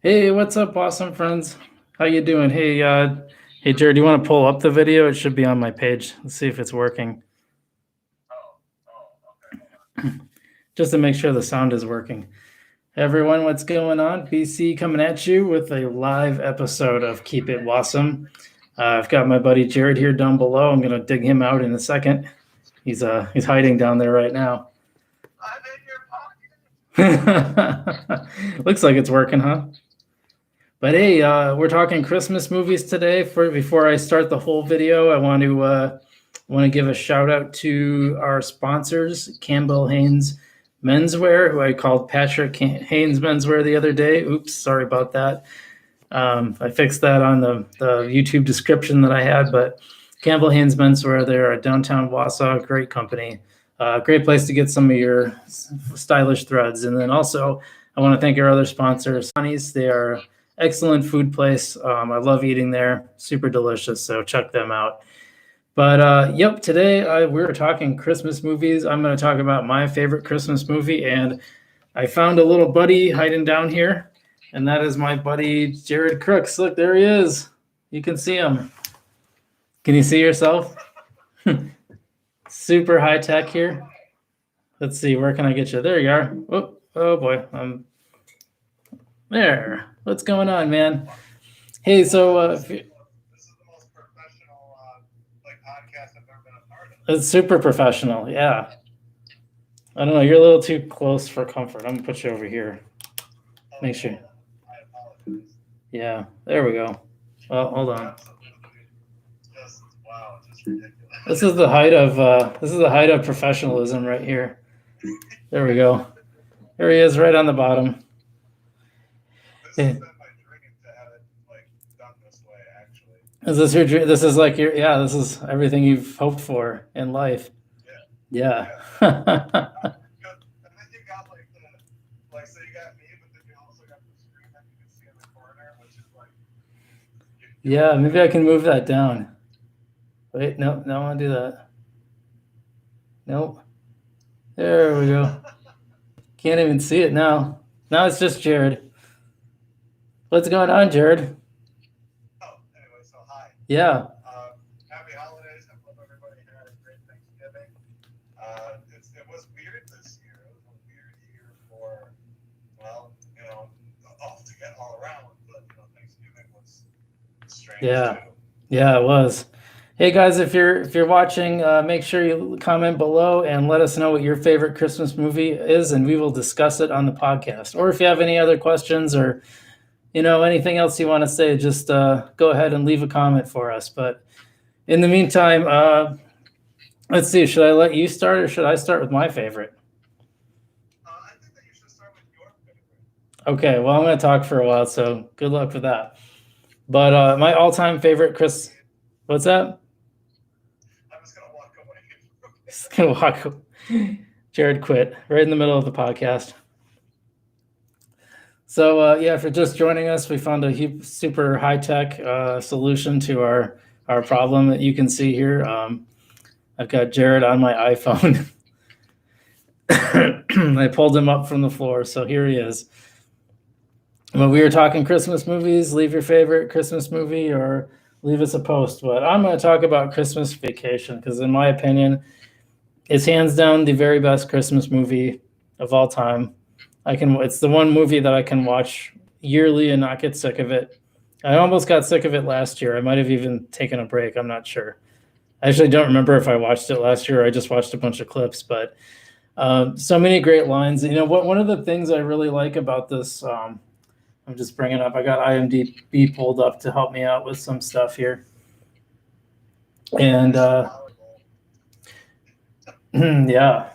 Hey, what's up, awesome friends? How you doing? Hey, Jared, do you want to pull up the video? It should be on my page. Let's see if it's working. Just to make sure the sound is working. Hey, everyone, what's going on? BC coming at you with a live episode of Keep It Wausome. I've got my buddy Jared here down below. I'm gonna dig him out in a second. He's hiding down there right now. I'm in your pocket. Looks like it's working, huh? But hey, we're talking Christmas movies today. Before I start the whole video, I want to give a shout out to our sponsors, Campbell Haynes Menswear, who I called Patrick Haynes Menswear the other day. Oops, sorry about that. I fixed that on the YouTube description that I had, but Campbell Haynes Menswear, they're a downtown Wausau, great company. Great place to get some of your stylish threads. And then also, I want to thank our other sponsors, Sonny's. They are excellent food place. I love eating there. Super delicious. So check them out. But yep, today we're talking Christmas movies. I'm going to talk about my favorite Christmas movie. And I found a little buddy hiding down here. And that is my buddy, Jarrod Crooks. Look, there he is. You can see him. Can you see yourself? Super high tech here. Let's see, where can I get you? There you are. Oh boy. There. What's going on, man? Hey, so this is the most professional podcast I've ever been a part of. It's super professional, yeah. I don't know, you're a little too close for comfort. I'm gonna put you over here. Make sure. I apologize. Yeah, there we go. Well, hold on. Just ridiculous. This is the height of professionalism right here. There we go. There he is, right on the bottom. This has been my dream to have it done this way, actually. Is this your dream? This is like your this is everything you've hoped for in life. Yeah. And then you got so you got me, but then you also got the screen that you can see in the corner, which is yeah, maybe I can move that down. Wait, no, I want to do that. Nope. There we go. Can't even see it now. Now it's just Jared. What's going on, Jared? Oh, anyway, so hi. Yeah. Happy holidays. I hope everybody had a great Thanksgiving. It was weird this year. It was a weird year for, to get all around, but Thanksgiving was strange too. Yeah, it was. Hey guys, if you're watching, make sure you comment below and let us know what your favorite Christmas movie is, and we will discuss it on the podcast. Or if you have any other questions or anything else you want to say, just go ahead and leave a comment for us. But in the meantime, let's see. Should I let you start, or should I start with my favorite? I think that you should start with your favorite. Okay. Well, I'm going to talk for a while, so good luck with that. But my all-time favorite what's that? I'm just gonna walk away. Just gonna walk away. Jared quit right in the middle of the podcast. So if you're just joining us, we found a super high-tech solution to our problem that you can see here. I've got Jared on my iPhone. I pulled him up from the floor, so here he is. When we were talking Christmas movies, leave your favorite Christmas movie or leave us a post. But I'm going to talk about Christmas Vacation because, in my opinion, it's hands down the very best Christmas movie of all time. It's the one movie that I can watch yearly and not get sick of it. I almost got sick of it last year. I might have even taken a break. I'm not sure. I actually don't remember if I watched it last year or I just watched a bunch of clips. But so many great lines. One of the things I really like about this, I'm just bringing up, I got IMDb pulled up to help me out with some stuff here. And yeah.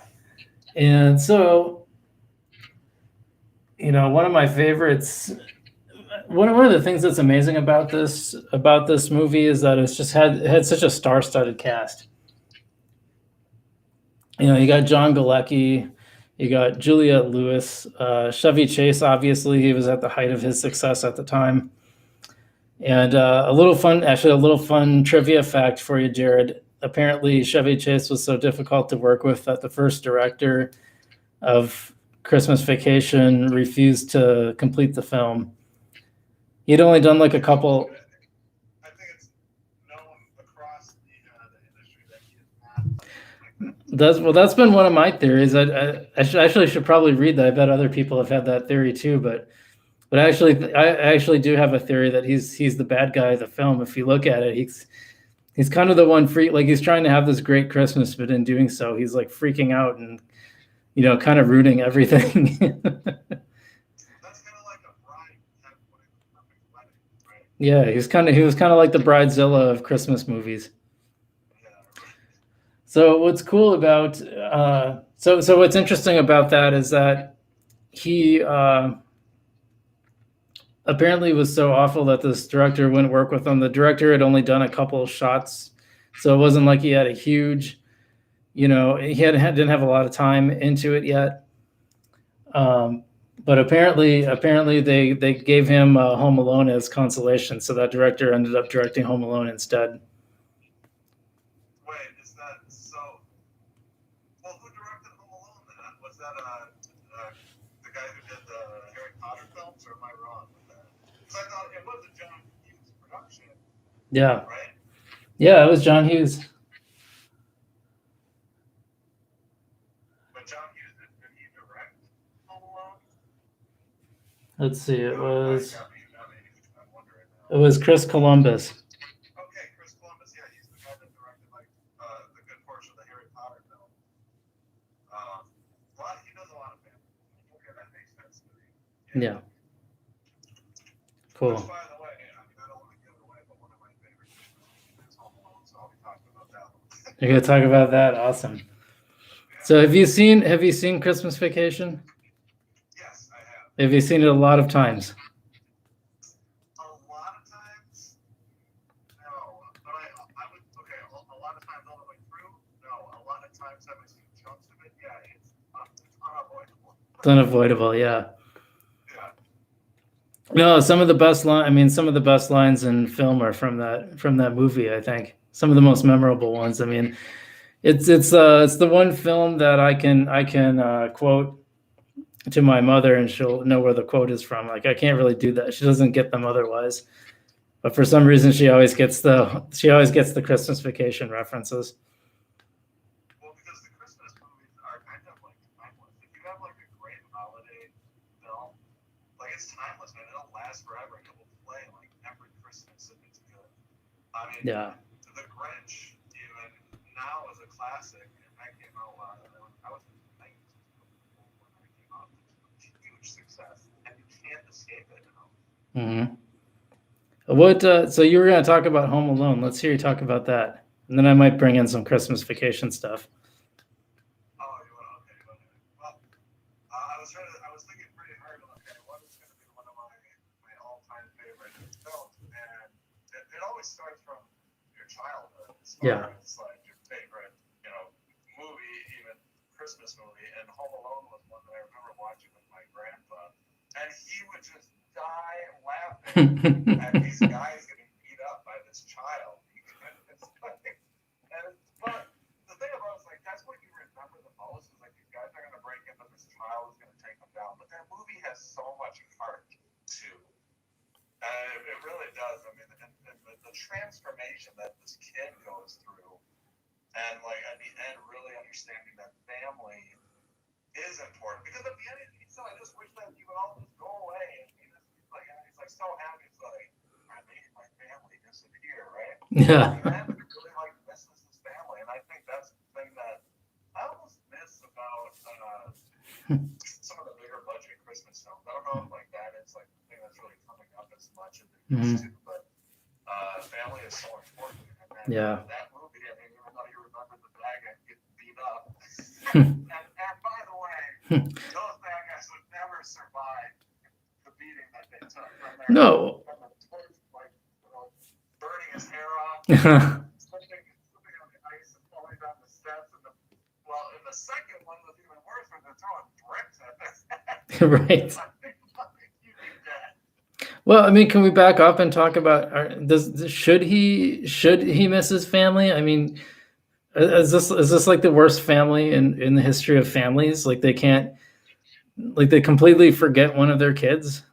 And so, one of my favorites, one of the things that's amazing about this movie is that it's just had such a star-studded cast. You got John Galecki, you got Juliette Lewis, Chevy Chase. Obviously, he was at the height of his success at the time. And a little fun trivia fact for you, Jared. Apparently, Chevy Chase was so difficult to work with that the first director of Christmas Vacation refused to complete the film. He'd only done like a couple. I think it's known across the industry that he is not like that. That's been one of my theories. I should probably read that. I bet other people have had that theory too, but I actually do have a theory that he's the bad guy of the film. If you look at it, he's kind of the one like he's trying to have this great Christmas, but in doing so, he's like freaking out and kind of ruining everything. That's kind of like a bride type of way, the perfect wedding, right? Yeah, he was kind of like the Bridezilla of Christmas movies. Yeah, right. So what's cool about so what's interesting about that is that he apparently was so awful that this director wouldn't work with him. The director had only done a couple of shots, so it wasn't like he had a huge, he didn't have a lot of time into it yet. But apparently they gave him Home Alone as consolation, so that director ended up directing Home Alone instead. Wait, is that so? Well, who directed Home Alone then? Was that the guy who did the Harry Potter films, or am I wrong with that? Because I thought it was a John Hughes production. Yeah. Right? Yeah, it was John Hughes. But John Hughes, did he direct Home Alone? Let's see, it was I'm wondering now. it was Chris Columbus. Okay, Chris Columbus, yeah, he's the guy that directed like the good portion of the Harry Potter film. He does a lot of family. Okay, that makes sense to me. Yeah. Cool. Which, by the way, I don't want to give it away, but one of my favorite Christmas movies is Home Alone, so I'll be talking about that one. You're gonna talk about that? Awesome. So have you seen Christmas Vacation? Yes, I have. Have you seen it a lot of times? A lot of times, no. But I would, okay, a lot of times all the way through, no. A lot of times have I seen chunks of it? Yeah, it's unavoidable. It's unavoidable, yeah. Yeah. No, some of the best lines in film are from that movie, I think. Some of the most memorable ones. I mean, it's the one film that I can quote to my mother and she'll know where the quote is from. Like I can't really do that. She doesn't get them otherwise. But for some reason she always gets the Christmas Vacation references. Well, because the Christmas movies are kind of like timeless. If you have like a great holiday film, like it's timeless, man. It'll last forever and it will play like every Christmas if it's good. I mean, Yeah. The Grinch, even now, is a classic, and that came out I was in the 90s when that came out. It's a huge success, and you can't escape it now. Mm-hmm. What? So you were going to talk about Home Alone. Let's hear you talk about that, and then I might bring in some Christmas Vacation stuff. Oh, you want to? Okay, well, I was thinking pretty hard. Okay, what is going to be one of my all-time favorite films? And it always starts from your childhood. Yeah. It's like your favorite, movie, even Christmas movie. And Home Alone was one that I remember watching with my grandpa, and he would just die laughing at these guys getting beat up by this child. But the thing about it is, like, that's what you remember the most is like these guys are gonna break in, but this child is gonna take them down. But that movie has so much heart too. It really does. I mean, and the transformation that this kid goes through, and like at the end, really understanding that family is important. Because at the end, he's so, I just wish that you would all just go away. And he's like so happy. He's like, I made my family disappear, right? Yeah. And he really like misses his family, and I think that's the thing that I almost miss about some of the bigger budget Christmas films. I don't know if like that is like the thing that's really coming up as much as it used to, but family is so important. And Yeah. that movie, I mean, even though you remember the bad guy getting beat up, and by the way, those bad guys would never survive the beating that they took from their No. from the torch, like burning his hair off, slipping on the ice and falling down the steps. And the second one was even worse when they're throwing bricks at this. Right. Well, I mean, can we back up and talk about should he miss his family? I mean, is this like the worst family in the history of families? Like they completely forget one of their kids,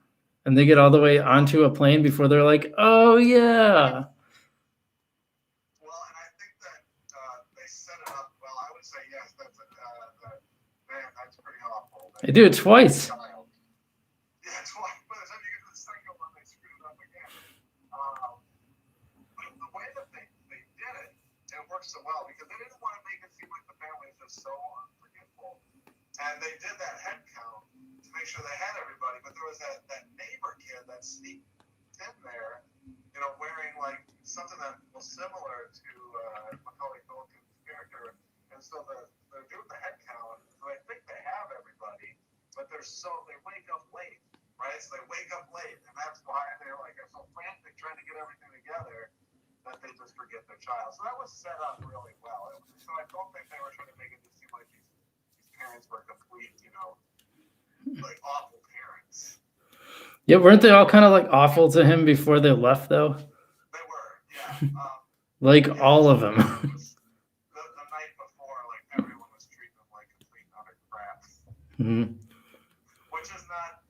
and they get all the way onto a plane before they're like, oh yeah. Well, and I think that they set it up well. I would say yes. That's man, that's pretty awful. They do it twice. Yeah, twice. By the time you get to the second one, they screwed it up again. But the way that they did it, it worked so well because they didn't want to make it seem like the family is just so unforgivable. And they did that head count to make sure they had everybody. But there was that neighbor kid that sneaked in there, you know, wearing like something that was similar to Macaulay Culkin's character. And so they're doing the head count. So they think they have everybody, but they wake up late, right? So they wake up late, and that's why they're so frantic trying to get everything together that they just forget their child. So that was set up really well. So I don't think they were trying to make it seem like these parents were complete, you know, like awful parents. Yeah, weren't they all kind of like awful to him before they left, though? They were, yeah. Like all of them. The night before, like everyone was treating them like complete utter crap. Mm-hmm. Which is not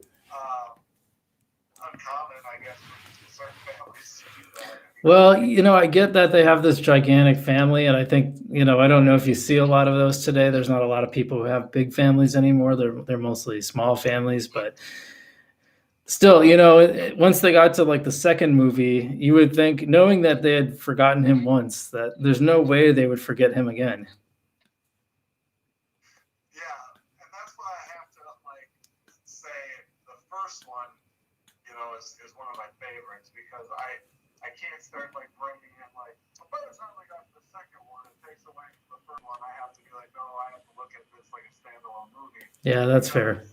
uncommon, I guess, for certain families to do that. Well, you know, I get that they have this gigantic family, and I think, you know, I don't know if you see a lot of those today. There's not a lot of people who have big families anymore. They're mostly small families, but still, you know, once they got to like the second movie, you would think, knowing that they had forgotten him once, that there's no way they would forget him again. Yeah, and that's why I have to like say the first one, you know, is one of my favorites because I can't start like bringing in like by the time I got to the second one, it takes away from the first one. I have to be like, no, I have to look at this like a standalone movie. Yeah, that's fair.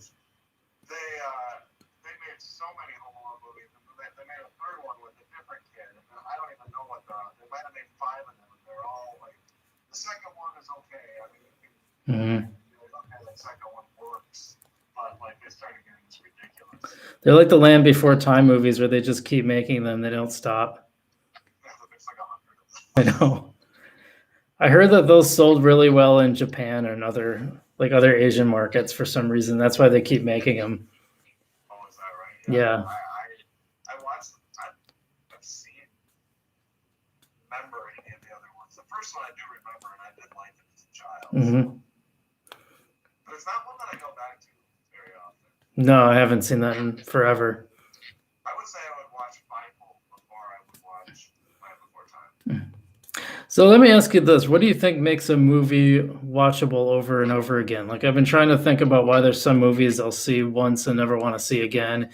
They made so many Home Alone movies, and they made a third one with a different kid. And I don't even know they might have made 5 of them, and they're all like the second one is okay. I mean, okay, the second one works, but like they started getting this ridiculous. They're like the Land Before Time movies where they just keep making them. They don't stop. Yeah, there's like 100 of them. I know. I heard that those sold really well in Japan and other Asian markets for some reason. That's why they keep making them. Oh, is that right? Yeah. I watched them. I've seen, remember any of the other ones. The first one I do remember, and I did like it as a child. Mm-hmm. But it's not one that I go back to very often. No, I haven't seen that in forever. I would say I would watch Bible before I would watch Land Before Time. So let me ask you this. What do you think makes a movie watchable over and over again? Like, I've been trying to think about why there's some movies I'll see once and never want to see again.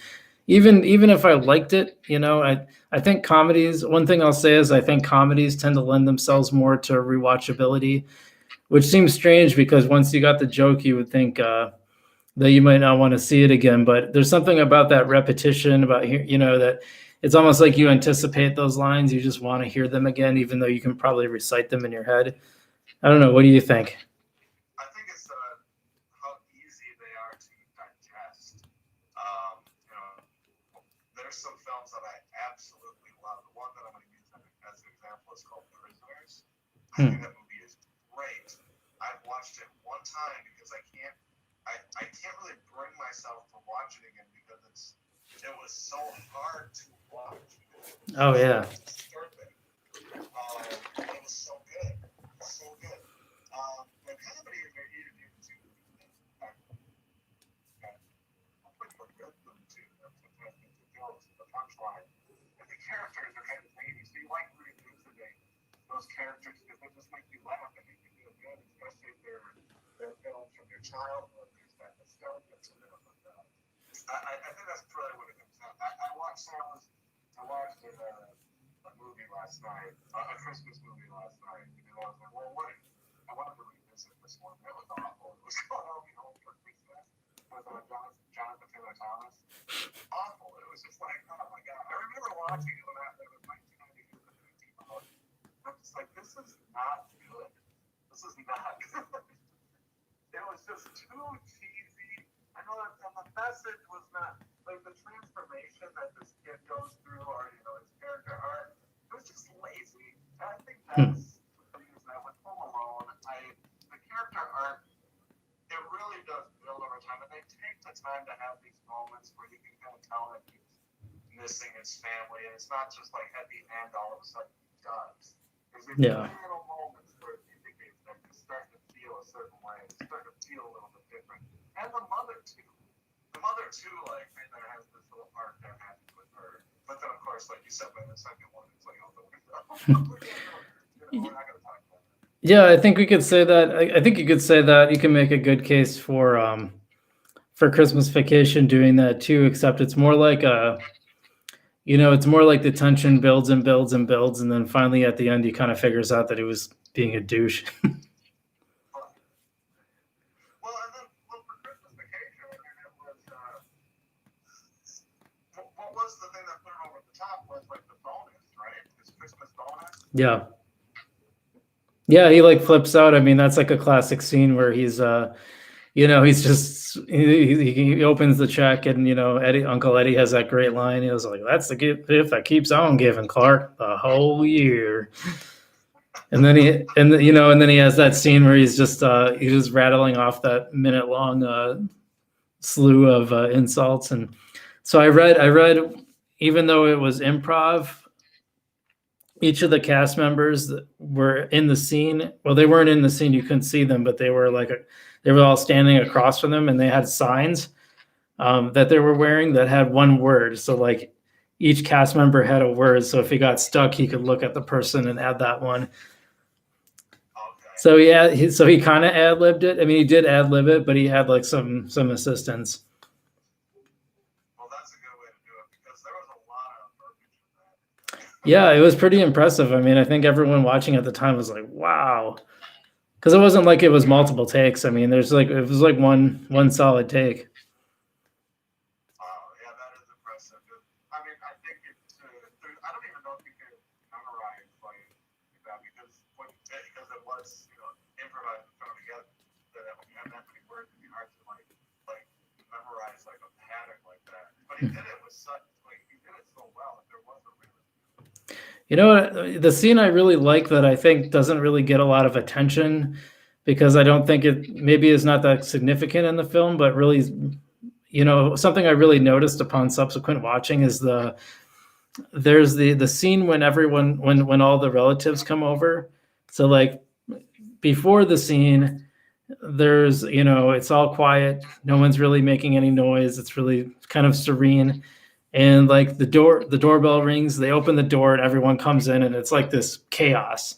Even if I liked it, you know, I think comedies, one thing I'll say is I think comedies tend to lend themselves more to rewatchability, which seems strange because once you got the joke, you would think that you might not want to see it again. But there's something about that repetition, about, you know, that it's almost like you anticipate those lines. You just want to hear them again, even though you can probably recite them in your head. I don't know. What do you think? I think it's how easy they are to digest. You know, there's some films that I absolutely love. The one that I'm going to use as an example is called Prisoners. I think that movie is great. I've watched it one time because I can't really bring myself to watch it again because it was so hard to watch. Oh yeah. It was so good. So good. The comedy is very easy to do. Pretty good too. The jokes, the punchline. And the characters are kind of zany. So you like reading those characters because they just make you laugh and make you feel good, especially if they're films from your childhood. There's that nostalgia to them. I think that's really what it comes down. I watched a movie last night, a Christmas movie last night, and I was like, well, what? I wanted to revisit this one. It was awful. It was called Home for Christmas with Jonathan Taylor Thomas. Awful. It was just like, oh my god. I remember watching it when it was 1992. I'm just like, this is not good. This is not good. It was just too cheesy. I know that the message was not like the transformation that this kid goes through, or you know, his character arc. It was just lazy. And I think that's the reason that with Home Alone, the character arc, it really does build over time, and they take the time to have these moments where you can kind of tell that missing his family, and it's not just like at the end all of a sudden he does. There's Yeah. little moments where it indicates that he's starting to feel a certain way, he's starting to feel a little bit different. And the mother too. The mother too, like, kind of has this little arc that happens with her. But then, of course, like you said, by the second one, it's like out the window. We're not going to talk about that. Yeah, I think we could say that. I think you could say that you can make a good case for Christmas Vacation doing that too, except it's more like it's more like the tension builds and builds and builds, and then finally at the end he kind of figures out that he was being a douche. Well, and then for Christmas Vacation, I mean, it was what was the thing that put it over the top was like the bonus, right? This Christmas bonus. Yeah. Yeah, he like flips out. I mean, that's like a classic scene where he's he's just he opens the check, and Uncle Eddie has that great line. He was like, "That's the gift that keeps on giving, Clark, the whole year." And then and then he has that scene where he's just rattling off that minute long slew of insults. And so I read, even though it was improv, each of the cast members that were in the scene, well, they weren't in the scene, you couldn't see them, but they were they were all standing across from them, and they had signs that they were wearing that had one word. So like each cast member had a word. So if he got stuck, he could look at the person and add that one. So he kind of ad-libbed it. I mean, he did ad-lib it, but he had like some assistance. Well, that's a good way to do it, because there was a lot of verbiage in that. Yeah, it was pretty impressive. I mean, I think everyone watching at the time was like, "Wow," because it wasn't like it was multiple takes. I mean, it was like one solid take. Yeah, that is impressive. I mean, I think I don't even know if you could memorize like that, because it was improvised and thrown together. That when you have that many words, it'd be hard to like memorize like a pattern like that. But he did it with such he did it so well that there was a really. You know what? The scene I really like that I think doesn't really get a lot of attention, because I don't think it maybe is not that significant in the film, but really, something I really noticed upon subsequent watching is there's the scene when when all the relatives come over. So like before the scene, there's it's all quiet, no one's really making any noise, it's really kind of serene. And like the doorbell rings, they open the door, and everyone comes in, and it's like this chaos.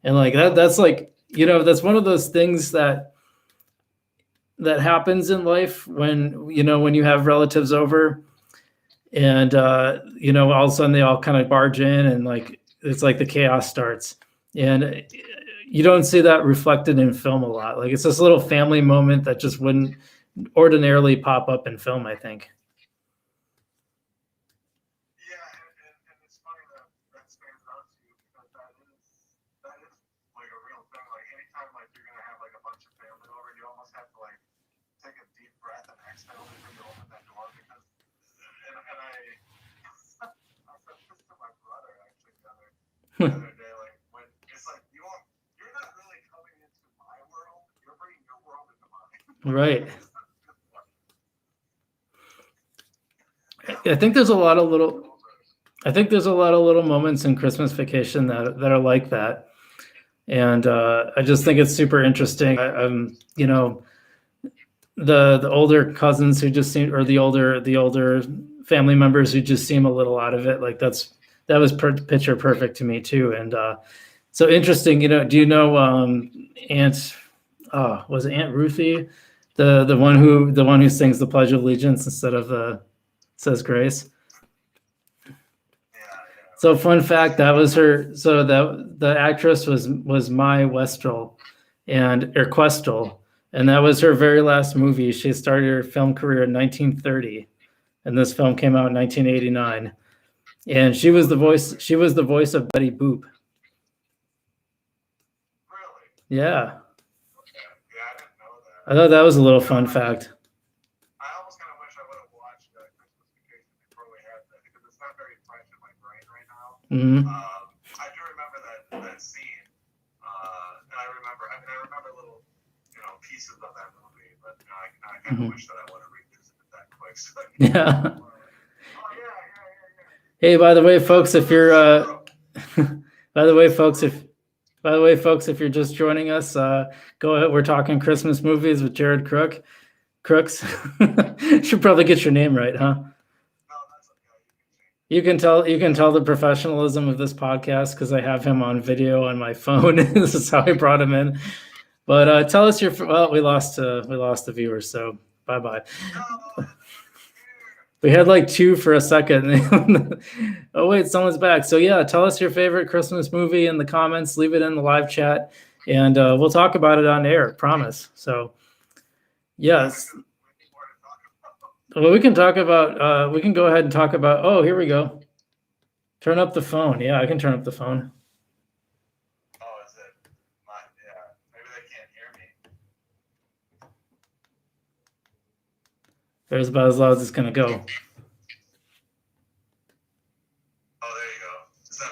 And like that's like, that's one of those things that happens in life when you have relatives over, and all of a sudden they all kind of barge in, and like it's like the chaos starts. And you don't see that reflected in film a lot. Like it's this little family moment that just wouldn't ordinarily pop up in film, I think. And it's funny that stands out to you, because that is like a real thing. Like anytime like you're gonna have like a bunch of family over, you almost have to like take a deep breath and exhale before you open that door, because and I said this to my brother actually the other day, like when it's like you're not really coming into my world, you're bringing your world into mine. Right. I think there's a lot of little moments in Christmas Vacation that are like that. And I just think it's super interesting. The older cousins who just seem, or the older family members who just seem a little out of it. Like that was picture perfect to me too. And so interesting. Do you know was it Aunt Ruthie, the one who sings the Pledge of Allegiance instead of says grace? So fun fact, that was her. So the actress was Mae Questel, and that was her very last movie. She started her film career in 1930, and this film came out in 1989. And she was the voice of Betty Boop. Really? Yeah. Okay. Yeah, I didn't know that. I thought that was a little fun fact. I almost kind of wish I would have watched Christmas Vacation before we had that, because it's not very fresh in my brain right now. Mm-hmm. I do remember that scene, and I remember little pieces of that movie, but I kind of wish that I would have revisited that quick. So Yeah. Oh yeah. Hey, by the way, folks, if you're by the way, folks, if you're just joining us, go ahead. We're talking Christmas movies with Jarrod Crooks. Should probably get your name right, huh? No, that's okay. You can tell the professionalism of this podcast because I have him on video on my phone. This is how I brought him in. But tell us well, we lost the viewers, so bye bye. No, We had like 2 for a second. Oh wait, someone's back. So yeah, tell us your favorite Christmas movie in the comments. Leave it in the live chat, and we'll talk about it on air. Promise. So yes, we need more to talk about. well, we can talk about. We can go ahead and talk about. Oh, here we go. Turn up the phone. Yeah, I can turn up the phone. Oh, is it? Yeah. Maybe they can't hear me. There's about as loud as it's gonna go. Oh, there you go. Is that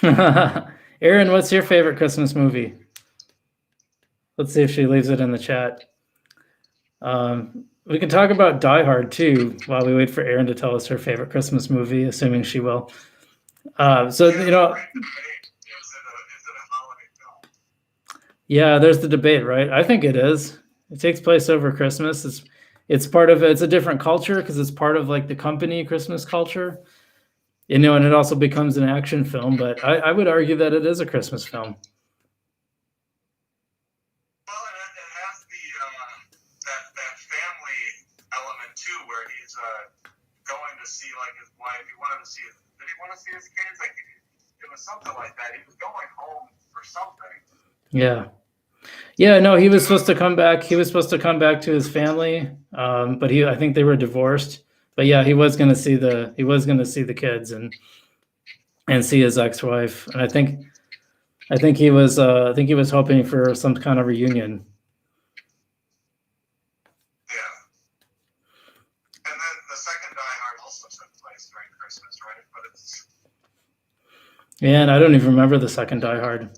better? Yeah. Erin, what's your favorite Christmas movie? Let's see if she leaves it in the chat. We can talk about Die Hard too while we wait for Erin to tell us her favorite Christmas movie, assuming she will. So you know, Is it a holiday film? yeah, there's the debate, right? I think it is. It takes place over Christmas. It's part of it's a different culture because it's part of like the company Christmas culture. You know, and it also becomes an action film, but I would argue that it is a Christmas film. Well, and it has that family element too, where he's going to see like his wife. He wanted to see did he want to see his kids? Like it was something like that. He was going home for something. Yeah. Yeah, no, he was supposed to come back. He was supposed to come back to his family, but I think they were divorced. But yeah, he was going to see the kids and see his ex-wife. And I think he was hoping for some kind of reunion. Yeah. And then the second Die Hard also took place during Christmas, right? But it's And I don't even remember the second Die Hard. it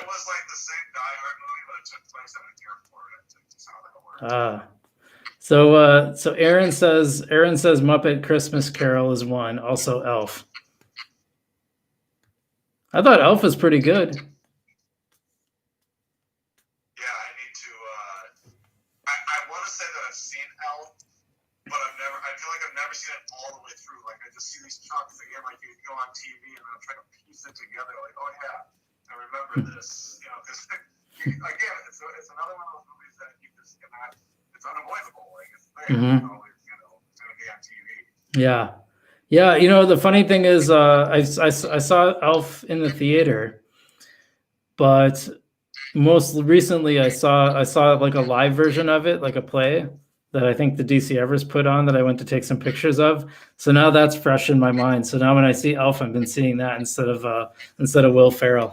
was like the same Die Hard movie, but it took place at an airport. I think that's how that worked. So Aaron says Muppet Christmas Carol is one. Also Elf. I thought Elf was pretty good. Yeah, I need to. I want to say that I've seen Elf, but I feel like I've never seen it all the way through. Like I just see these chunks again, like you go on TV and I'm trying to piece it together. Like, oh yeah, I remember this. You know, because again, it's another one of those movies that you just cannot. It's unavoidable. Like it's there. Mhm. It's gonna be on TV. Yeah. Yeah, you know, the funny thing is I saw Elf in the theater, but most recently I saw like a live version of it, like a play that I think the DC Evers put on that I went to take some pictures of. So now that's fresh in my mind. So now when I see Elf, I've been seeing that instead of Will Ferrell.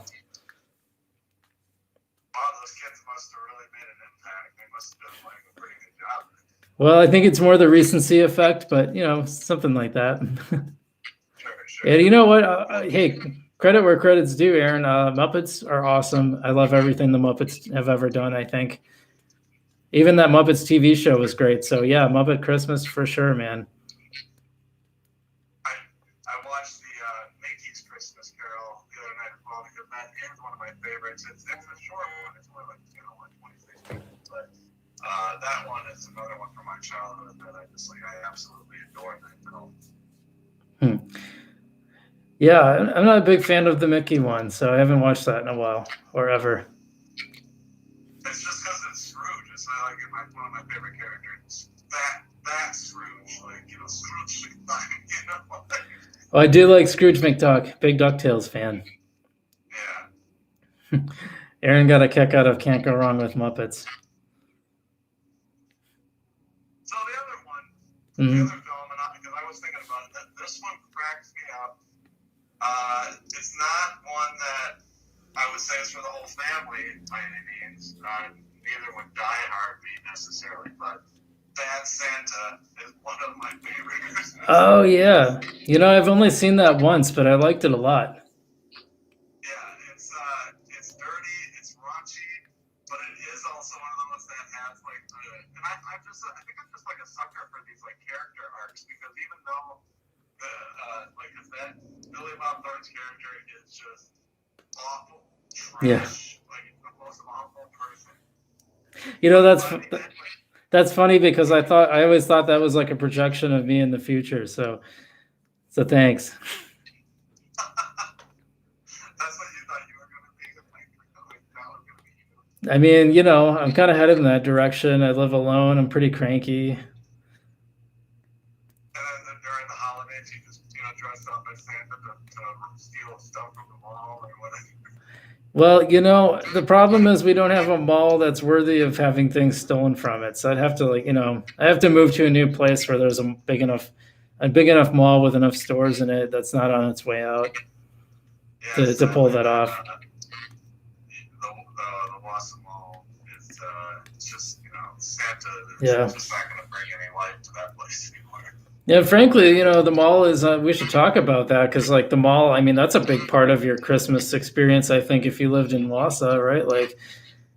Wow, those kids must have really made an impact. They must have done like a pretty good job. Well, I think it's more the recency effect, but you know, something like that. Sure. And you know what? Hey, credit where credit's due, Aaron. Muppets are awesome. I love everything the Muppets have ever done, I think. Even that Muppets TV show was great. So yeah, Muppet Christmas for sure, man. I watched the Mickey's Christmas Carol the other night as well because that is one of my favorites. It's a short one. It's only like 26 minutes, but that one is another one from my childhood that I absolutely adore that film. Yeah, I'm not a big fan of the Mickey one, so I haven't watched that in a while or ever. It's just because it's Scrooge. It's not like one of my favorite characters. That Scrooge, Scrooge McDuck, Oh, I do like Scrooge McDuck. Big DuckTales fan. Yeah. Aaron got a kick out of Can't Go Wrong with Muppets. So the other one, Mm-hmm. the other film, because I was thinking about it, this one cracks me up. It's not one that I would say is for the whole family by any means. Neither would Die Hard be necessarily, but Bad Santa is one of my favorites. Oh yeah, you know I've only seen that once, but I liked it a lot. Yeah, it's dirty, it's raunchy, but it is also one of the ones that has like the. And I'm just think I'm just like a sucker for these like character arcs because even though the like if that Billy Bob Thornton's character is just awful, trash, like the most awful person. You know, that's funny because I always thought that was like a projection of me in the future. So thanks. That's what you thought you were going to be. Like, that was going to be you. I mean, you know, I'm kind of headed in that direction. I live alone. I'm pretty cranky. And then during the holidays, you just dress up as Santa to steal stuff from the mall or whatever. Well, you know, the problem is we don't have a mall that's worthy of having things stolen from it. So I'd have to I have to move to a new place where there's a big enough mall with enough stores in it that's not on its way out to pull that off. The Wausome Mall is just, Santa Yeah. is just not going to bring any life to that place anymore. Yeah, frankly, the mall is, we should talk about that because, like, the mall, I mean, that's a big part of your Christmas experience, I think, if you lived in Wausau, right? Like,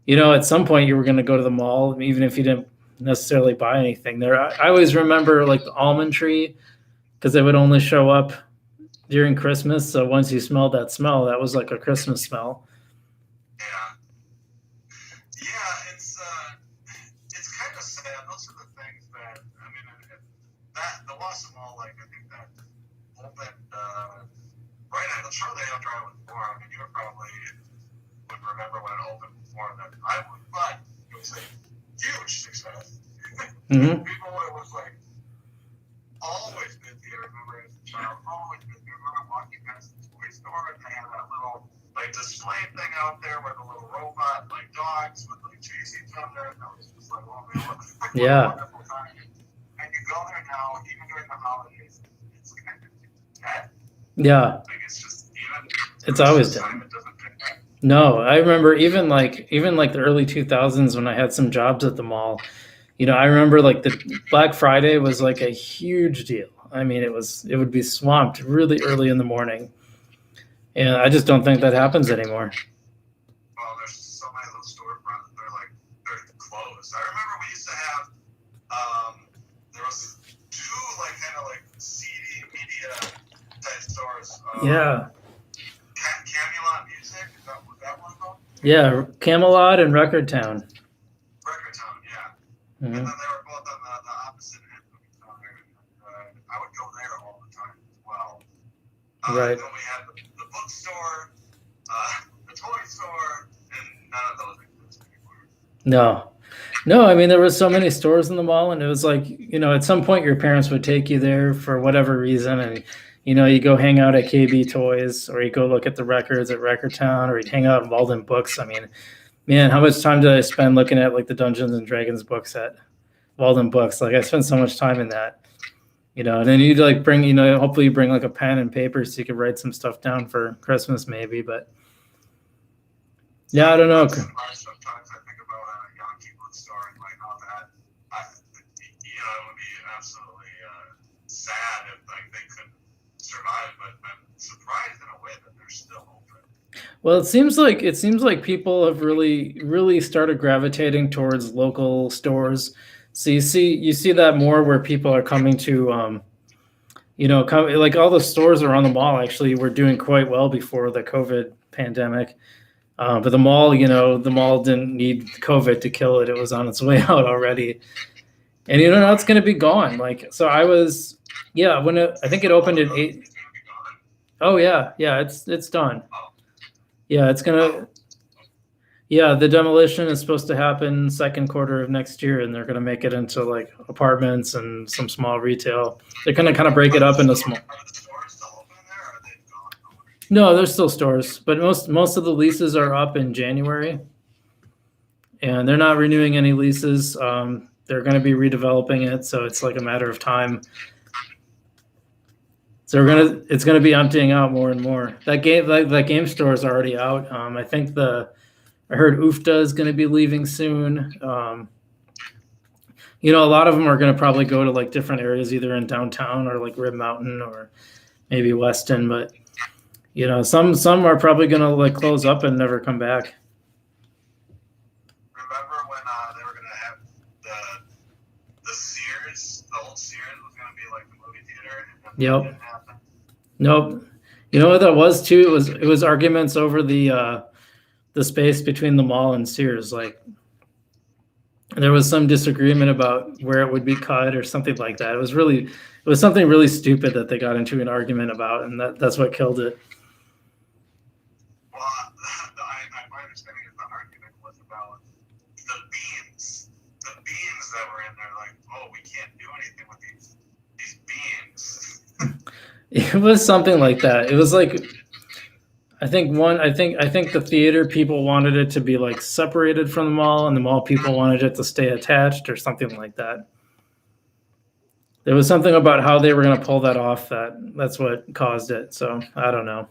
at some point you were going to go to the mall, even if you didn't necessarily buy anything there. I always remember, like, the almond tree because it would only show up during Christmas. So once you smelled that smell, that was like a Christmas smell. Yeah, it's kind of sad. Those are the things that, I mean, the Wausau Mall, like, I think that opened right at the shortly after I was born. I mean, you probably would remember when it opened before that I would, but it was a huge success. Mm-hmm. People, it was like always busy. I remember as a child, always busy. I remember walking past the toy store and they had that little like display thing out there where the little robot like dogs would like chase each other, and that was just like, oh man, what a wonderful time. And you go there now, even during the holidays, it's kind of dead. Yeah. Like it's just it's always dead. It doesn't pick up. No, I remember even like the early 2000s when I had some jobs at the mall. I remember like the Black Friday was like a huge deal. I mean, it would be swamped really early in the morning. And I just don't think that happens anymore. Well, there's so many of those storefronts, they're closed. I remember we used to have, there was two like kind of like CD media type stores. Yeah. Camelot Music, is that what that one called? Yeah, Camelot and Record Town. Record Town, yeah. Mm-hmm. And then they were both on the opposite end of each other. I would go there all the time as well. Right. Then we had the bookstore, the toy store, and none of those exist anymore. No, I mean, there was so many stores in the mall, and it was like, at some point your parents would take you there for whatever reason, and you go hang out at KB Toys, or you go look at the records at Record Town, or you'd hang out in Walden Books. I mean, man, how much time did I spend looking at like the Dungeons and Dragons books at Walden Books? Like I spent so much time in that, and then you'd like bring, hopefully you bring like a pen and paper so you could write some stuff down for Christmas maybe, but yeah, I don't know. Sometimes I think about a Yankee bookstore and like how that, it would be absolutely sad if like they couldn't survive, but I'm surprised in a way that they're still open. Well, it seems like people have really started gravitating towards local stores. So you see that more where people are coming to, like all the stores around the mall actually were doing quite well before the COVID pandemic. But the mall didn't need COVID to kill it. It was on its way out already. And now it's going to be gone. Like, so I think it opened in 8. Oh yeah. It's done. Yeah, it's gonna. Yeah, the demolition is supposed to happen second quarter of next year, and they're gonna make it into like apartments and some small retail. They're gonna kind of break it up into small. Are the stores still open there, or are they gone? No, there's still stores, but most of the leases are up in January, and they're not renewing any leases. They're going to be redeveloping it, so it's like a matter of time. So it's gonna be emptying out more and more. That game store is already out. I think I heard UFTA is going to be leaving soon. A lot of them are going to probably go to like different areas, either in downtown or like Rib Mountain or maybe Weston. But some are probably going to like close up and never come back. Remember when they were going to have the old Sears was going to be like the movie theater, and Yep. that didn't happen. Nope. You know what that was too? It was arguments over the space between the mall and Sears. Like there was some disagreement about where it would be cut or something like that. It was something really stupid that they got into an argument about, and that's what killed it. Well, my understanding is the argument was about the beams. The beams that were in there, like, oh, we can't do anything with these beams. It was something like that. It was like I think the theater people wanted it to be like separated from the mall, and the mall people wanted it to stay attached or something like that. There was something about how they were going to pull that off that's what caused it. So I don't know.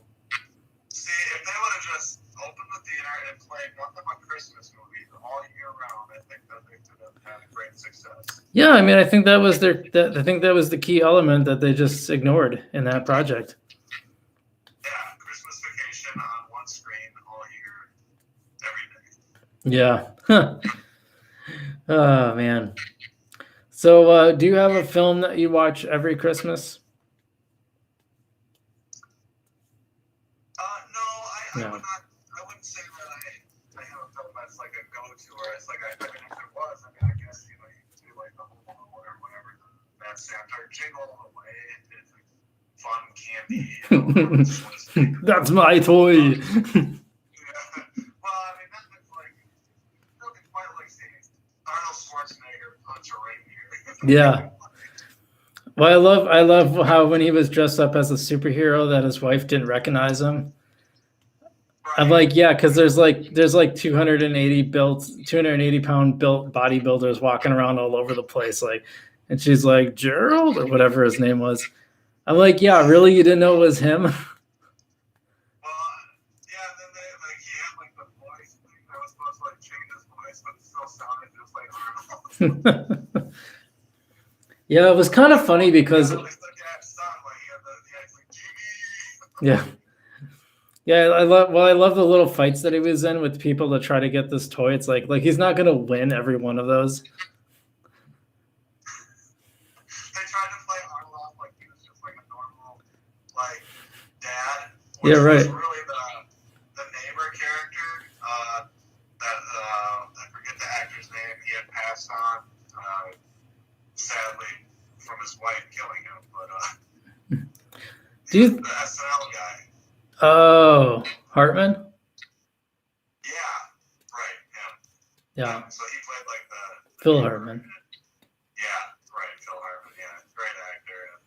See, if they would have just opened the theater and played nothing but Christmas movies all year round, I think that they could have had a great success. Yeah, I mean, I think that was the key element that they just ignored in that project. Yeah, Christmas Vacation on one screen all year, every day. Yeah. Oh man. So, do you have a film that you watch every Christmas? No, I wouldn't say that I have a film that's like a go-to, or it's like, I mean, if there was, I mean, I guess, you know, you could do like the Home Alone or whatever, that Santa or Jingle away, it's like fun candy, you know, That's my toy. yeah. Well, I mean, that's like, nothing quite like seeing Arnold Schwarzenegger punch a reindeer. Yeah. Well, I love how when he was dressed up as a superhero that his wife didn't recognize him. I'm like, yeah, because there's like 280 pound built bodybuilders walking around all over the place, like, and she's like, Jarrod or whatever his name was. I'm like, yeah, really, you didn't know it was him? Well, yeah, then he had like the voice thing that was supposed to like change his voice, but it still sounded just like Arnold. Yeah, it was kind of funny because yeah. Yeah, I love the little fights that he was in with people to try to get this toy. It's like he's not gonna win every one of those. They tried to play Arnold off like he was just like a normal like dad. Yeah, right. Was really the neighbor character. I forget the actor's name. He had passed on, sadly, from his wife killing him. But do you? The SNL guy. Oh, Hartman? Yeah, right, Yeah. So he played like the Phil Hartman. Yeah, right, Phil Hartman. Yeah, great actor, and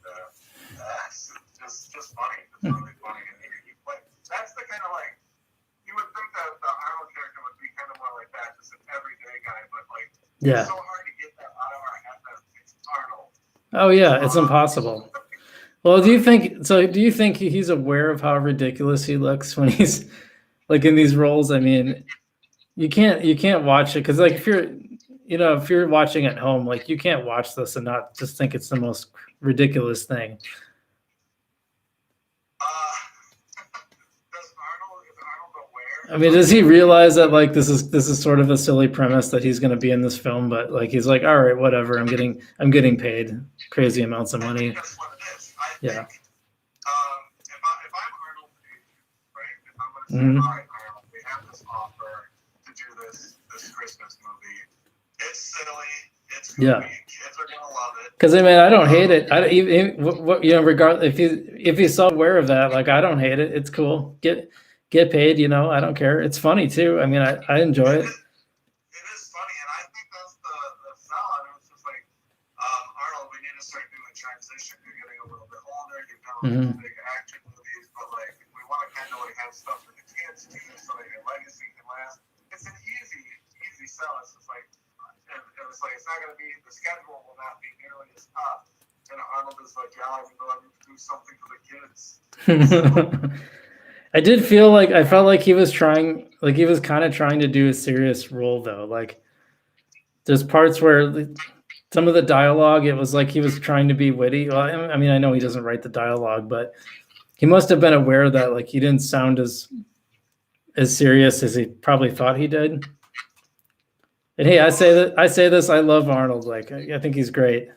just funny. It's really funny. And he played. That's the kind of like you would think that the Arnold character would be kind of more like that, just an everyday guy, but like Yeah. it's so hard to get that out of our head that it's Arnold. Oh yeah, it's impossible. Well, do you think he's aware of how ridiculous he looks when he's like in these roles? I mean, you can't watch it because like if you're watching at home, like you can't watch this and not just think it's the most ridiculous thing. Is Arnold aware? I mean, does he realize that like this is sort of a silly premise that he's going to be in this film, but like he's like, all right, whatever, I'm getting paid crazy amounts of money. That's what it is. Yeah. If I'm Arnold, right? If I'm going to say, all right, Arnold, we have this offer to do this Christmas movie. It's silly. It's goofy. Kids are going to love it. Because I mean, I don't hate it. Regardless if he's so aware of that, like I don't hate it. It's cool. Get paid. I don't care. It's funny too. I mean, I enjoy it. It is funny, and I think that's the sell. I mean, it's just like, Arnold, we need to start doing transition. You're getting a little bit older. You've done big action movies, but like we want to kind of like have stuff for the kids too, so that your legacy can last. It's an easy sell. It's just like, and it's like it's not going to be, the schedule will not be nearly as tough. And Arnold is like, yeah, I need to do something for the kids. I felt like he was kind of trying to do a serious role though. Like there's parts where some of the dialogue, it was like he was trying to be witty. Well, I mean, I know he doesn't write the dialogue, but he must have been aware that like he didn't sound as serious as he probably thought he did. And hey, I say this, I love Arnold. Like I think he's great.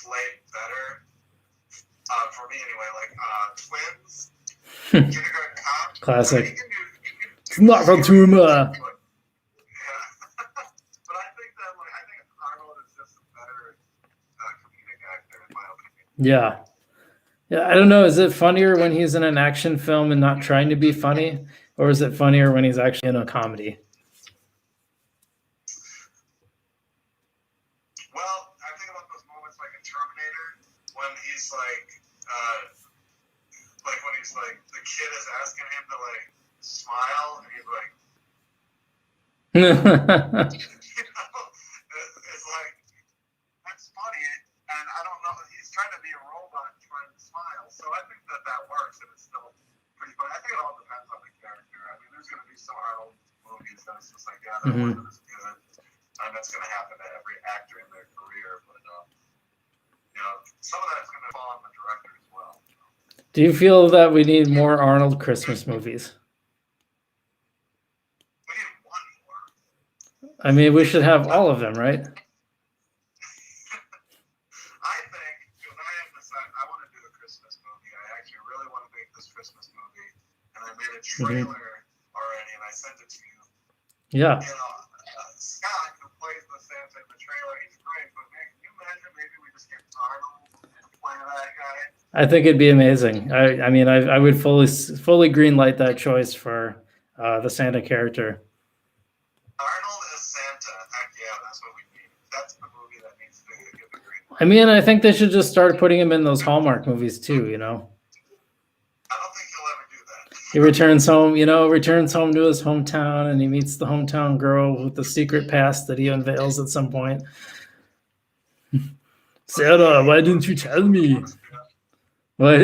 played better, for me anyway, like Twins, Kindergarten Cop. Classic. He can do It's not a tumor. yeah. But I think Arnold is just a better comedic actor, in my opinion. Yeah. Yeah, I don't know. Is it funnier when he's in an action film and not trying to be funny? Or is it funnier when he's actually in a comedy? Well, I think about those moments like in Terminator when he's like when he's like, the kid is asking him to like smile and he's like, it's like, that's funny. And I don't know, he's trying to be a robot trying to smile. So I think that works and it's still pretty funny. I think it all depends on the character. I mean, there's going to be some Arnold movies that it's just like, yeah, that wasn't as good. And that's going to happen to every actor in their career. But, some of that's going to fall on the director as well. Do you feel that we need more Arnold Christmas movies? We need one more. I mean, we should have all of them, right? I think, because I have decided I want to do a Christmas movie. I actually really want to make this Christmas movie. And I made a trailer already, and I sent it to you. Yeah. Scott, who plays the Santa in the trailer, he's great. But man, can you imagine maybe we just get Arnold to play that guy? I think it'd be amazing. I mean, I would fully greenlight that choice for the Santa character. Arnold as Santa, heck yeah, that's what we need. That's the movie that needs to get the green light. I mean, I think they should just start putting him in those Hallmark movies too, I don't think he'll ever do that. He returns home to his hometown and he meets the hometown girl with the secret past that he unveils at some point. Sarah, why didn't you tell me? What?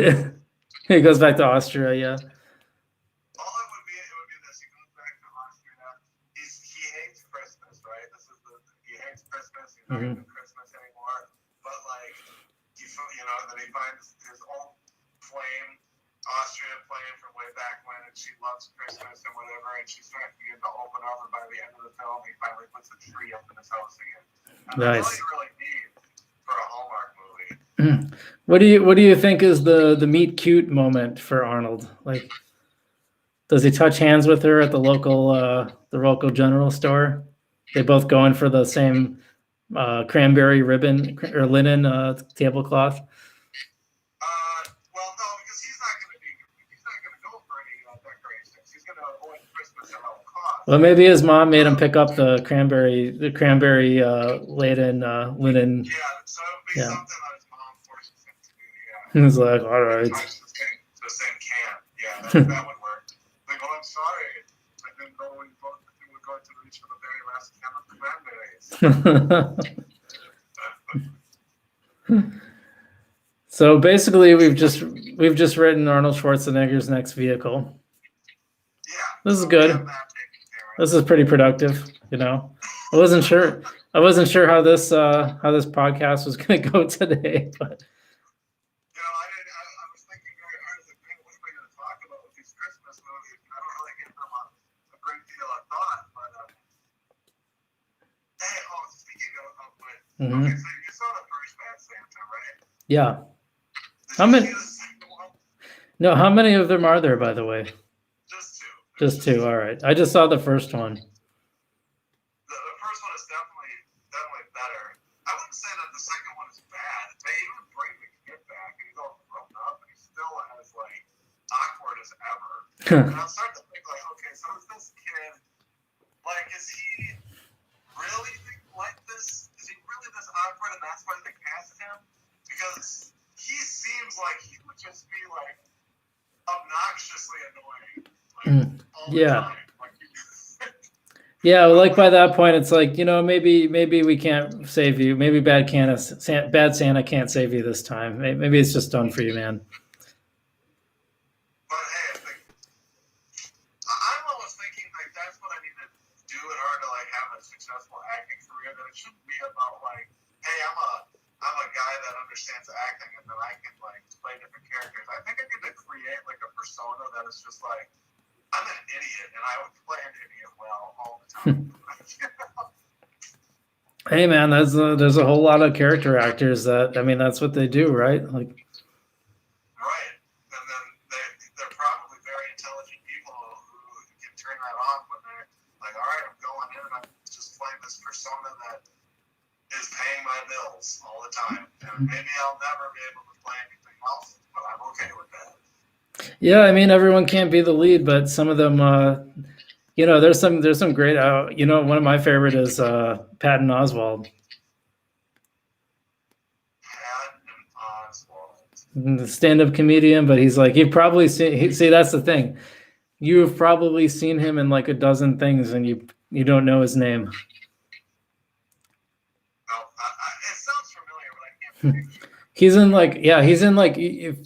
He goes back to Austria, yeah. All it would be this. He goes back to Austria. He hates Christmas, right? He hates Christmas. He's not into Christmas anymore. But like, then he finds his old flame, Austrian flame from way back when, and she loves Christmas and whatever, and she's trying to begin to open up, and by the end of the film, he finally puts a tree up in his house again. And Nice. that's all you really need for a Hallmark movie. What do you think is the meet cute moment for Arnold? Like, does he touch hands with her at the local general store? They both go in for the same cranberry ribbon or linen tablecloth. Well, no, because he's not going to go for any decorations. He's going to avoid Christmas at all costs. Well, maybe his mom made him pick up the cranberry laden linen. Yeah, so it would be something that his mom forces him to do. Yeah. He was like, all right. The same can. Yeah, that would work. Like, oh, I'm sorry. I didn't know we would go to reach for the very last can of cranberries. So basically, we've just written Arnold Schwarzenegger's next vehicle. Yeah. This is good. This is pretty productive. I wasn't sure how this podcast was going to go today, but. I was thinking very hard, like, man, what am I going to talk about with these Christmas movies? I don't really give them a great deal of thought, but speaking of which, okay, so you saw the first Bad Santa, right? Yeah. Did you see the second one? No, how many of them are there, by the way? Just two. Just two. All right. I just saw the first one. The first one is definitely better. I wouldn't say that the second one is bad. They even bring the kid back, and he's all grown up, and he's still as awkward as ever. And I'm starting to think okay, so is this kid is he really like this? Is he really this awkward, and that's why they cast him? Because he seems like he would just be obnoxiously annoying all the time. Yeah, well, by that point, it's maybe we can't save you. Maybe Bad Santa can't save you this time. Maybe it's just done for you, man. But hey, I'm almost thinking that's what I need to do in order to have a successful acting career. That it shouldn't be about hey, I'm a guy that understands acting, and then I can play different characters. I think I need to create a persona that is just I'm an idiot, and I would play an idiot well all the time. Hey man, there's a whole lot of character actors that, I mean, that's what they do, right? Like, Right. And then they're probably very intelligent people who can turn that on when they're like, all right, I'm going in and I'm just playing this persona that is paying my bills all the time. And maybe I'll never be able to play anything else, but I'm okay with that. yeah, I mean, everyone can't be the lead, but some of them, you know, there's some great. You know, one of my favorite is Patton Oswalt, Patton Oswalt. the stand-up comedian. But he's like, you've probably seen. See, that's the thing. You've probably seen him in like a dozen things, and you don't know his name. No, it sounds familiar, but I can't picture. He's in like, yeah, he's in like. If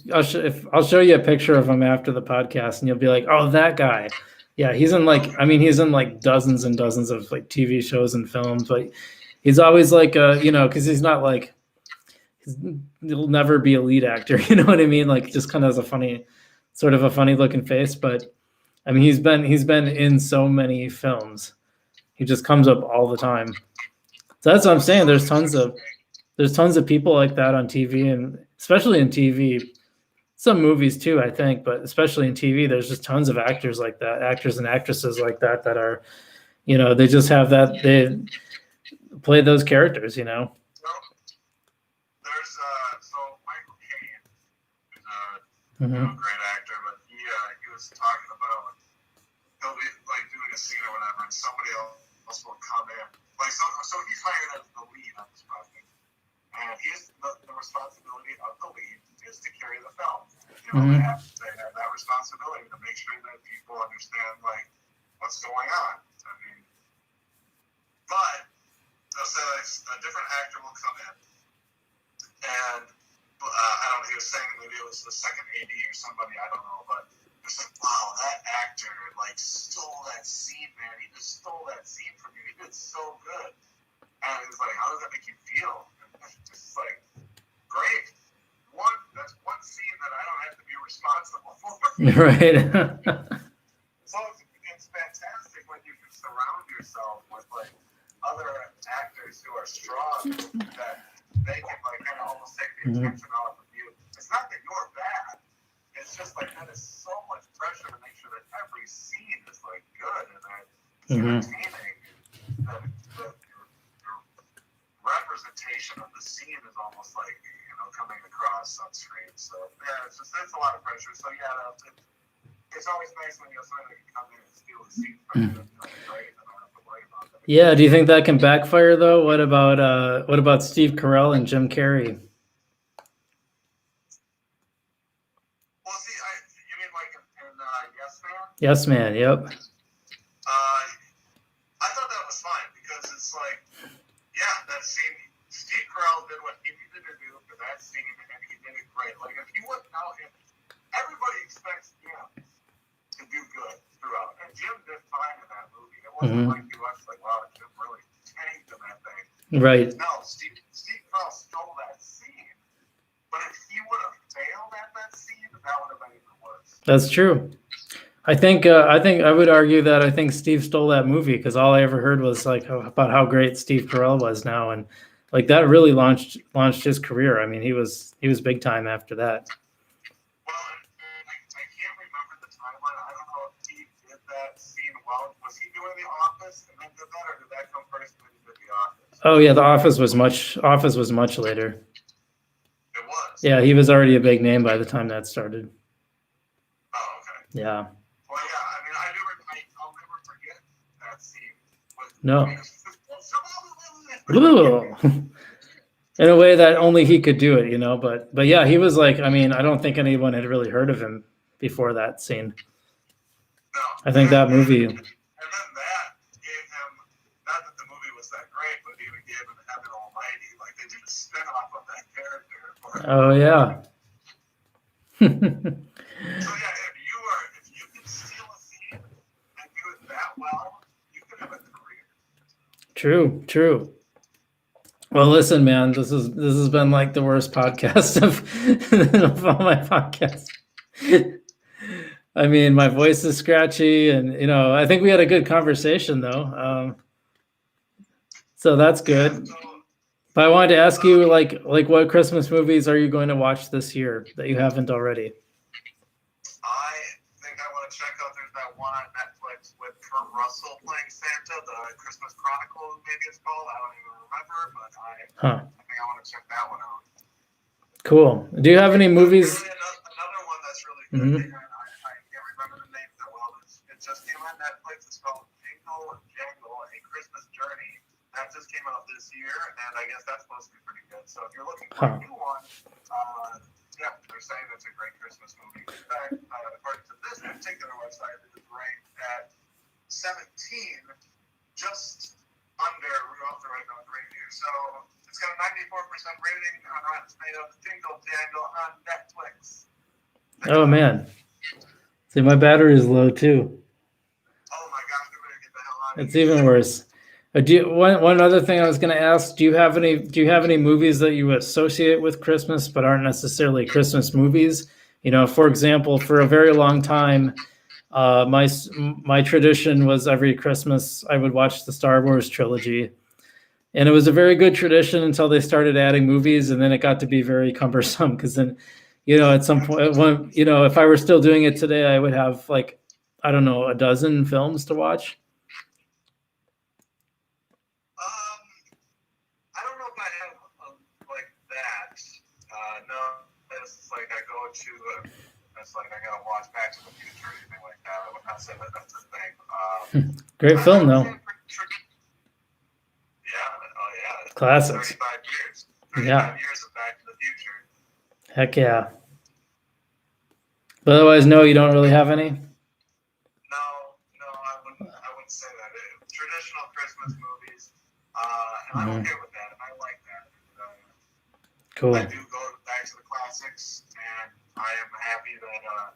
I'll show you a picture of him after the podcast, and you'll be like, oh, that guy. Yeah, he's in like, I mean, he's in like dozens and dozens of like TV shows and films, but he's always like, you know, because he's not like, he'll never be a lead actor, you know what I mean? Like, just kind of has a funny, sort of a funny looking face, but I mean, he's been in so many films. He just comes up all the time. So that's what I'm saying. There's tons of people like that on TV, and especially in TV. Some movies too, I think, but especially in TV, there's just tons of actors like that, actors and actresses like that, that are, you know, they just have that, they play those characters, you know. Well, there's so Michael Caine, who's a great actor, but he was talking about he'll be like doing a scene or whatever, and somebody else will come in, like so he's hired as the lead on this project, and he's the responsibility of the lead is to carry the film. You know, they have that responsibility to make sure that people understand like what's going on. I mean, but they'll say like, a different actor will come in, and I don't know, he was saying maybe it was the second AD or somebody, I don't know, but it's like, wow, that actor like stole that scene, man. He just stole that scene from you. He did so good. And he was like, how does that make you feel? And it's just like, great. That's one scene that I don't have to be responsible for. Right. So it's fantastic when you can surround yourself with like other actors who are strong that they can like kind of almost take the attention off of you. It's not that you're bad. It's just like that is so much pressure to make sure that every scene is like good and that it's entertaining. That your representation of the scene is almost like, you know, coming across on screen. So yeah, it's a lot of pressure. So yeah, it's always nice when you have somebody that can come in and steal the scene from you. Right? I don't have to worry about that. Yeah. Do you think that can backfire though? What about Steve Carell and Jim Carrey? Well, see, you mean like in Yes Man? Yes, man. Yep. I thought that was fine because it's like, yeah, that scene. Steve Carell did what he needed to do for that scene, and he did it great. Like if he wasn't out here, everybody expects Jim to do good throughout, and Jim did fine in that movie. It wasn't like you watched like, wow, Jim really tanked in that thing. Right. No, Steve Carell stole that scene, but if he would have failed at that scene, that would have been even worse. That's true. I think I would argue that I think Steve stole that movie because all I ever heard was like about how great Steve Carell was now, and like that really launched his career. I mean, he was big time after that. Well, I can't remember the timeline. I don't know if he did that scene well. Was he doing The Office and then did that, or did that come first when he did The Office? Oh yeah, The Office was much later. It was. Yeah, he was already a big name by the time that started. Oh, okay. Yeah. Well, yeah. I mean, I'll never forget that scene. No. In a way that only he could do it, you know. But yeah, he was like, I mean, I don't think anyone had really heard of him before that scene. No. I think that movie. And then that gave him, not that the movie was that great, but it even gave him Heaven Almighty. Like they did a spin-off of that character. Oh yeah. So yeah, if you can steal a scene and do it that well, you can have a career. True. Well, listen, man, this has been like the worst podcast of all my podcasts. I mean, my voice is scratchy, and you know, I think we had a good conversation though. So that's good. But I wanted to ask you, like what Christmas movies are you going to watch this year that you haven't already? I think I want to check out. There's that one on Netflix with Kurt Russell playing Santa, the Christmas Chronicles, maybe it's called. I don't even remember, but I think I want to check that one out. Cool. Do you have any movies? Another one that's really good. I can't remember the name that well. It just came on Netflix. It's called Jingle, A Christmas Journey. That just came out this year, and I guess that's supposed to be pretty good. So if you're looking for a new one, yeah, they're saying it's a great Christmas movie. In fact, according to this particular website, it is ranked at 17, just under Rudolph the Red-Nosed Reindeer. So it's got a 94% rating on Rotten Tomatoes. Jingle Jangle on Netflix. Oh man, see, my battery is low too. Oh my gosh, we better get the hell out of here. It's even worse. One other thing I was going to ask: do you have any movies that you associate with Christmas but aren't necessarily Christmas movies? You know, for example, for a very long time, my tradition was every Christmas I would watch the Star Wars trilogy, and it was a very good tradition until they started adding movies, and then it got to be very cumbersome because then, you know, at some point, if I were still doing it today, I would have like, I don't know, a dozen films to watch. I don't know if I have like that. No, it's like I go to, it's like I gotta watch Back to the Future or anything like that. I would not say that that's a thing. Great film, though. Yeah, oh yeah. Classics. 35 years. 35 years of Back to the Future. Heck yeah. But otherwise, no, you don't really have any? No, I wouldn't say that. Traditional Christmas movies, and I'm okay with that, and I like that. Cool. I do go back to the classics, and I am happy that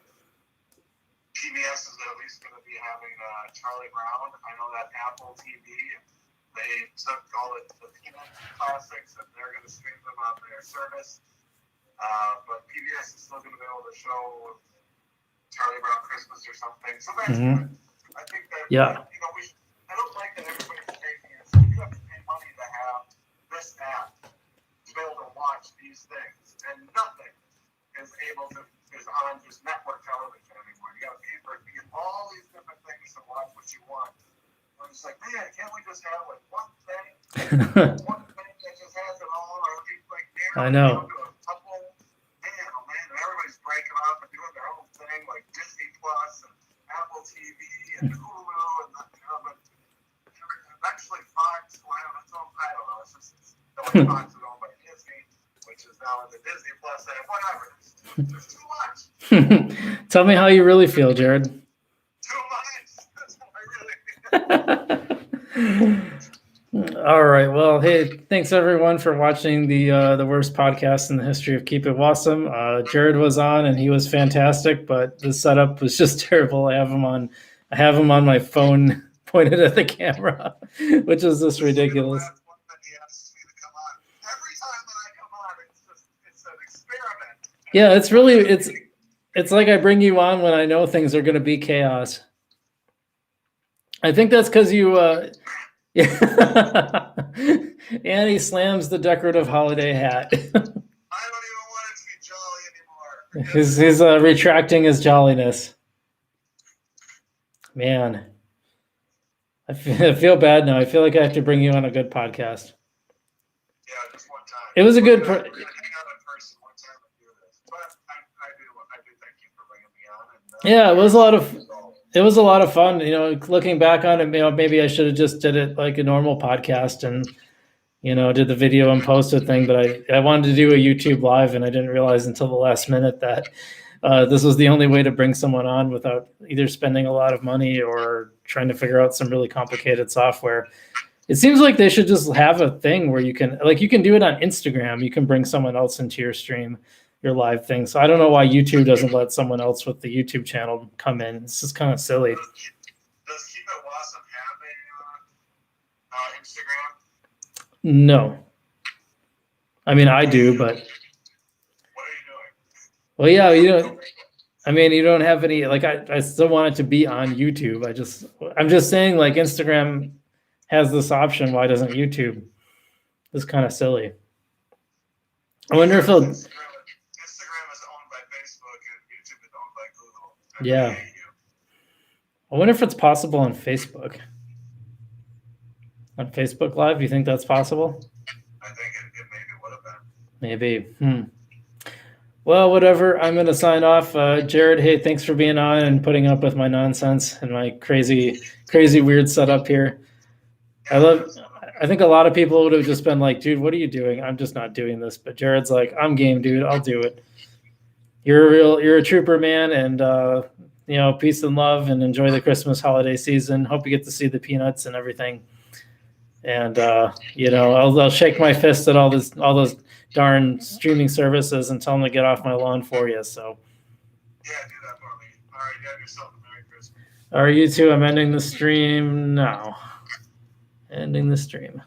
PBS is at least going to be having Charlie Brown. I know that Apple TV, they took all the Peanut classics, and they're going to stream them on their service. But PBS is still going to be able to show Charlie Brown Christmas or something. So that's good. I think that, I don't like that everybody's taking it. So you have to pay money to have this app to be able to watch these things. And nothing is on just network television anymore. You got to pay for it to get all these different things to watch what you want. I'm just like, man, can't we just have like one thing? One thing that just has it all? Or like, I know. Everybody's breaking off and doing their own thing, like Disney Plus and Apple TV and Hulu, and but eventually Fox. Well, I don't know. It's just Fox is owned by Disney, which is now in the Disney Plus and whatever. There's too much. Tell me how you really feel, Jarrod. Too much. That's how I really feel. All right. Well, hey, thanks everyone for watching the worst podcast in the history of Keep It Wausome. Jarrod was on and he was fantastic, but the setup was just terrible. I have him on my phone pointed at the camera, which is just ridiculous. Yeah, it's like I bring you on when I know things are going to be chaos. I think that's because you. And he slams the decorative holiday hat. I don't even want it to be jolly anymore. He's retracting his jolliness. Man, I feel bad now. I feel like I have to bring you on a good podcast. Yeah, just one time. It was a good. We're gonna hang out in person one time and do this. But I do thank you for bringing me on. And, yeah, it was a lot of. It was a lot of fun, you know, looking back on it, you know, maybe I should have just did it like a normal podcast and, you know, did the video and posted thing, but I wanted to do a YouTube live and I didn't realize until the last minute that this was the only way to bring someone on without either spending a lot of money or trying to figure out some really complicated software. It seems like they should just have a thing where you can do it on Instagram. You can bring someone else into your stream, your live thing. So I don't know why YouTube doesn't let someone else with the YouTube channel come in. It's just kind of silly. Does Keep It Wausome have a Instagram? No. I mean, I do, but. What are you doing? Well, yeah, you know, I mean, you don't have any, like, I still want it to be on YouTube. I'm just saying, like, Instagram has this option. Why doesn't YouTube? It's kind of silly. I wonder if he'll. Instagram is owned by Facebook and YouTube is owned by Google. Yeah. I wonder if it's possible on Facebook. On Facebook Live, do you think that's possible? I think it maybe would have been. Maybe. Well, whatever. I'm going to sign off. Jarrod, hey, thanks for being on and putting up with my nonsense and my crazy weird setup here. I think a lot of people would have just been like, dude, what are you doing? I'm just not doing this. But Jared's like, I'm game, dude. I'll do it. You're a trooper, man. And, peace and love and enjoy the Christmas holiday season. Hope you get to see the peanuts and everything. And, I'll shake my fist at all those darn streaming services and tell them to get off my lawn for you. So. Yeah, do that for me. All right, you have yourself a Merry Christmas. All right, you too. I'm ending the stream now. Ending the stream.